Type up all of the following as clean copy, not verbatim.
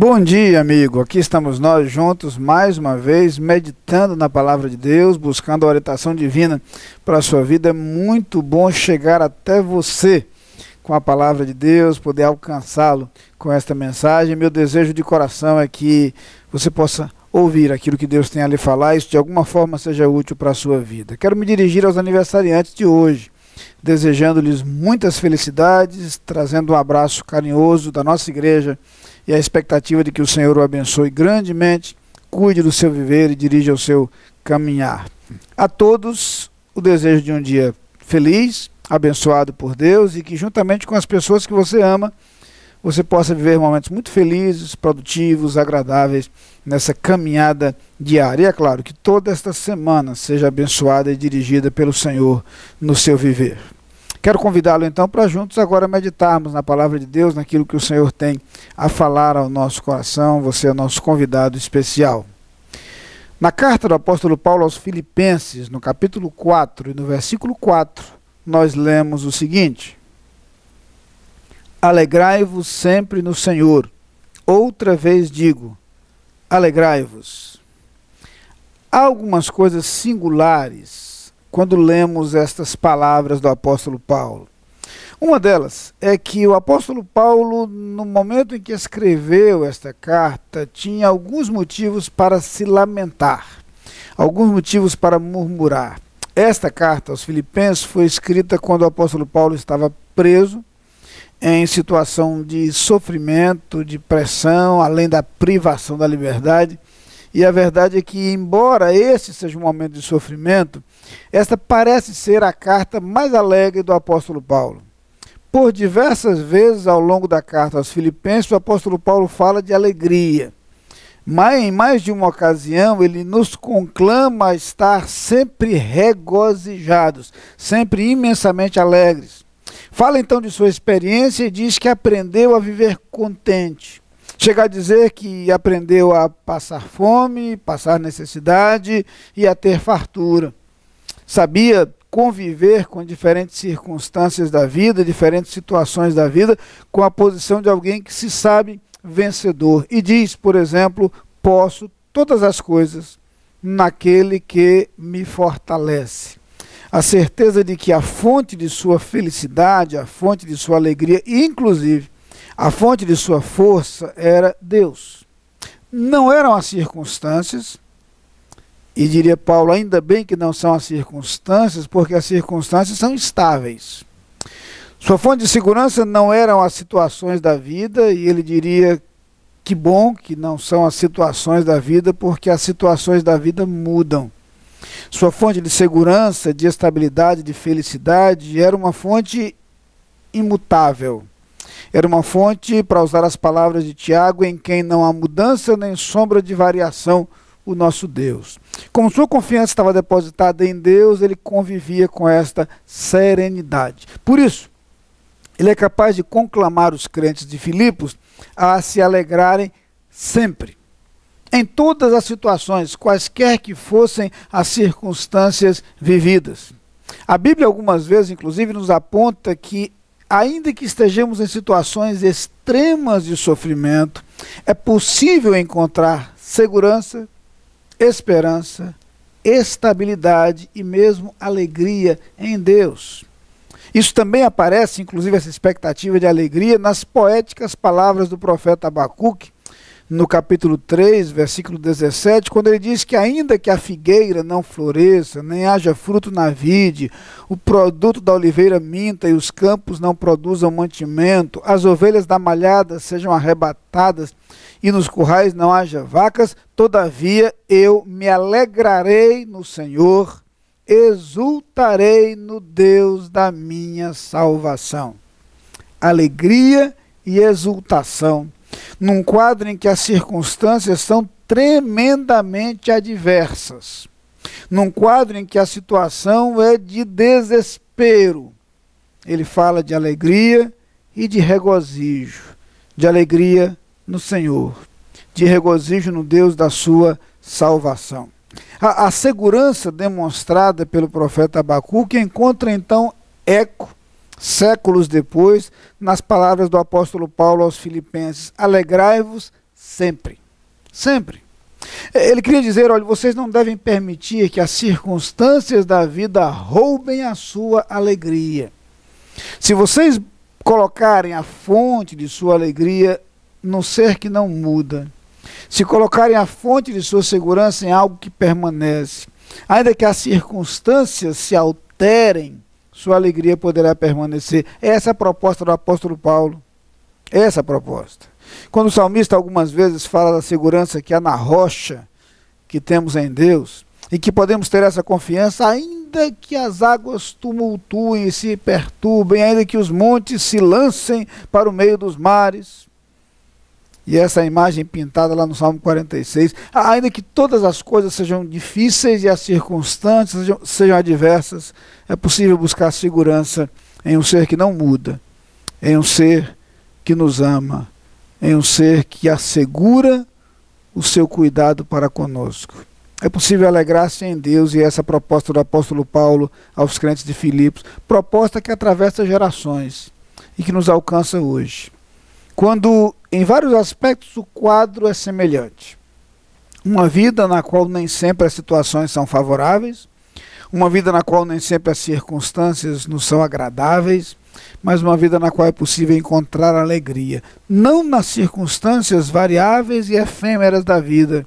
Bom dia, amigo. Aqui estamos nós juntos mais uma vez, meditando na palavra de Deus, buscando a orientação divina para a sua vida. É muito bom chegar até você com a palavra de Deus, poder alcançá-lo com esta mensagem. Meu desejo de coração é que você possa ouvir aquilo que Deus tem a lhe falar e isso de alguma forma seja útil para a sua vida. Quero me dirigir aos aniversariantes de hoje, desejando-lhes muitas felicidades, trazendo um abraço carinhoso da nossa igreja e a expectativa de que o Senhor o abençoe grandemente, cuide do seu viver e dirija o seu caminhar. A todos, o desejo de um dia feliz, abençoado por Deus e que juntamente com as pessoas que você ama, você possa viver momentos muito felizes, produtivos, agradáveis nessa caminhada diária. E é claro que toda esta semana seja abençoada e dirigida pelo Senhor no seu viver. Quero convidá-lo então para juntos agora meditarmos na palavra de Deus, naquilo que o Senhor tem a falar ao nosso coração. Você é o nosso convidado especial. Na carta do apóstolo Paulo aos Filipenses, no capítulo 4 e no versículo 4, nós lemos o seguinte: alegrai-vos sempre no Senhor. Outra vez digo, alegrai-vos. Há algumas coisas singulares quando lemos estas palavras do apóstolo Paulo. Uma delas é que o apóstolo Paulo, no momento em que escreveu esta carta, tinha alguns motivos para se lamentar, alguns motivos para murmurar. Esta carta aos Filipenses foi escrita quando o apóstolo Paulo estava preso, em situação de sofrimento, de pressão, além da privação da liberdade. E a verdade é que, embora esse seja um momento de sofrimento, esta parece ser a carta mais alegre do apóstolo Paulo. Por diversas vezes ao longo da carta aos Filipenses, o apóstolo Paulo fala de alegria. Mas em mais de uma ocasião, ele nos conclama a estar sempre regozijados, sempre imensamente alegres. Fala então de sua experiência e diz que aprendeu a viver contente. Chega a dizer que aprendeu a passar fome, passar necessidade e a ter fartura. Sabia conviver com diferentes circunstâncias da vida, diferentes situações da vida, com a posição de alguém que se sabe vencedor. E diz, por exemplo, posso todas as coisas naquele que me fortalece. A certeza de que a fonte de sua felicidade, a fonte de sua alegria, inclusive a fonte de sua força era Deus. Não eram as circunstâncias, e diria Paulo, ainda bem que não são as circunstâncias, porque as circunstâncias são estáveis. Sua fonte de segurança não eram as situações da vida, e ele diria que bom que não são as situações da vida, porque as situações da vida mudam. Sua fonte de segurança, de estabilidade, de felicidade, era uma fonte imutável. Era uma fonte, para usar as palavras de Tiago, em quem não há mudança nem sombra de variação, o nosso Deus. Como sua confiança estava depositada em Deus, ele convivia com esta serenidade. Por isso, ele é capaz de conclamar os crentes de Filipos a se alegrarem sempre, em todas as situações, quaisquer que fossem as circunstâncias vividas. A Bíblia algumas vezes, inclusive, nos aponta que, ainda que estejamos em situações extremas de sofrimento, é possível encontrar segurança, esperança, estabilidade e mesmo alegria em Deus. Isso também aparece, inclusive essa expectativa de alegria, nas poéticas palavras do profeta Abacuque, no capítulo 3, versículo 17, quando ele diz que ainda que a figueira não floresça, nem haja fruto na vide, o produto da oliveira minta e os campos não produzam mantimento, as ovelhas da malhada sejam arrebatadas e nos currais não haja vacas, todavia eu me alegrarei no Senhor, exultarei no Deus da minha salvação. Alegria e exultação num quadro em que as circunstâncias são tremendamente adversas, num quadro em que a situação é de desespero. Ele fala de alegria e de regozijo, de alegria no Senhor, de regozijo no Deus da sua salvação. A segurança demonstrada pelo profeta Abacuque encontra então eco séculos depois, nas palavras do apóstolo Paulo aos Filipenses: alegrai-vos sempre. Sempre. Ele queria dizer, olha, vocês não devem permitir que as circunstâncias da vida roubem a sua alegria. Se vocês colocarem a fonte de sua alegria no ser que não muda, se colocarem a fonte de sua segurança em algo que permanece, ainda que as circunstâncias se alterem, sua alegria poderá permanecer. Essa é a proposta do apóstolo Paulo. Essa é a proposta. Quando o salmista algumas vezes fala da segurança que há na rocha que temos em Deus, e que podemos ter essa confiança, ainda que as águas tumultuem e se perturbem, ainda que os montes se lancem para o meio dos mares, e essa imagem pintada lá no Salmo 46, ainda que todas as coisas sejam difíceis e as circunstâncias sejam adversas, é possível buscar segurança em um ser que não muda, em um ser que nos ama, em um ser que assegura o seu cuidado para conosco. É possível alegrar-se em Deus, e essa proposta do apóstolo Paulo aos crentes de Filipos, proposta que atravessa gerações e que nos alcança hoje. Quando, em vários aspectos, o quadro é semelhante. Uma vida na qual nem sempre as situações são favoráveis, uma vida na qual nem sempre as circunstâncias nos são agradáveis, mas uma vida na qual é possível encontrar alegria, não nas circunstâncias variáveis e efêmeras da vida,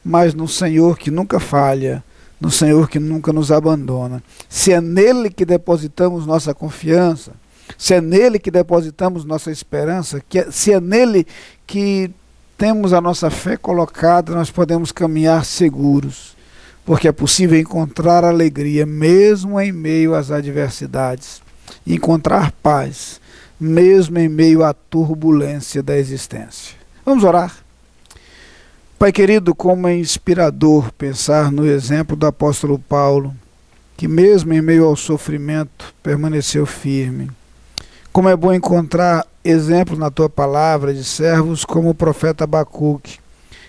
mas no Senhor que nunca falha, no Senhor que nunca nos abandona. Se é nele que depositamos nossa confiança, se é nele que depositamos nossa esperança, se é nele que temos a nossa fé colocada, nós podemos caminhar seguros, porque é possível encontrar alegria mesmo em meio às adversidades, encontrar paz mesmo em meio à turbulência da existência. Vamos orar. Pai querido, como é inspirador pensar no exemplo do apóstolo Paulo, que mesmo em meio ao sofrimento permaneceu firme. Como é bom encontrar exemplos na tua palavra de servos como o profeta Abacuque,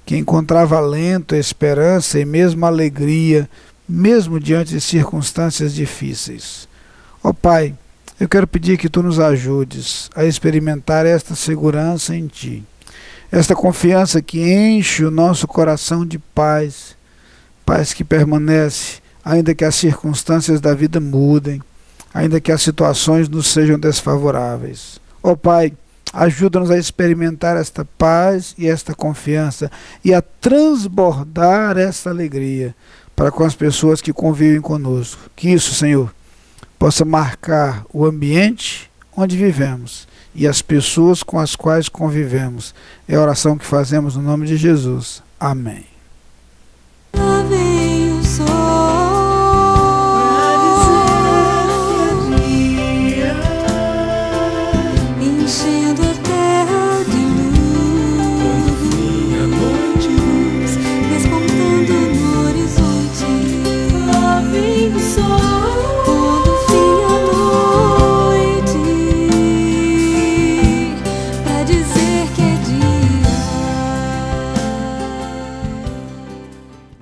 que encontrava alento, esperança e mesmo alegria, mesmo diante de circunstâncias difíceis. Ó Pai, eu quero pedir que tu nos ajudes a experimentar esta segurança em ti, esta confiança que enche o nosso coração de paz, paz que permanece, ainda que as circunstâncias da vida mudem, ainda que as situações nos sejam desfavoráveis. Ó Pai, ajuda-nos a experimentar esta paz e esta confiança e a transbordar essa alegria para com as pessoas que convivem conosco. Que isso, Senhor, possa marcar o ambiente onde vivemos e as pessoas com as quais convivemos. É a oração que fazemos no nome de Jesus. Amém. Lá vem o sol, enchendo a terra de luz, despontando no horizonte. Lá vem o sol, quando vinha a noite, pra dizer que é dia.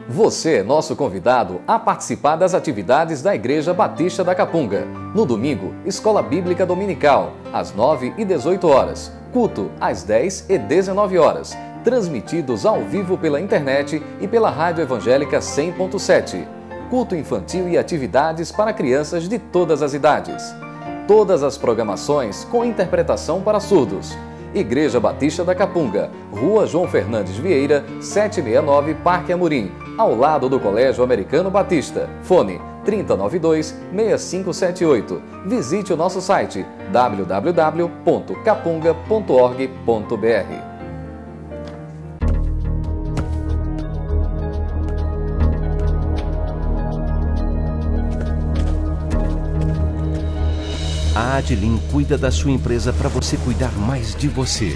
Você é nosso convidado a participar das atividades da Igreja Batista da Capunga. No domingo, Escola Bíblica Dominical, às 9 e 18 horas. Culto, às 10 e 19 horas. Transmitidos ao vivo pela internet e pela Rádio Evangélica 100.7. Culto infantil e atividades para crianças de todas as idades. Todas as programações com interpretação para surdos. Igreja Batista da Capunga, Rua João Fernandes Vieira, 769, Parque Amorim, ao lado do Colégio Americano Batista. Fone 3092-6578. Visite o nosso site www.capunga.org.br. A Adlim cuida da sua empresa para você cuidar mais de você.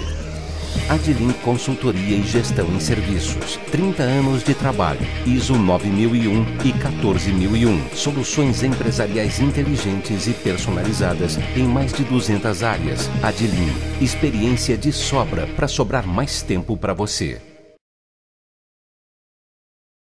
Adlim Consultoria e Gestão em Serviços. 30 anos de trabalho. ISO 9001 e 14001. Soluções empresariais inteligentes e personalizadas em mais de 200 áreas. Adlim. Experiência de sobra para sobrar mais tempo para você.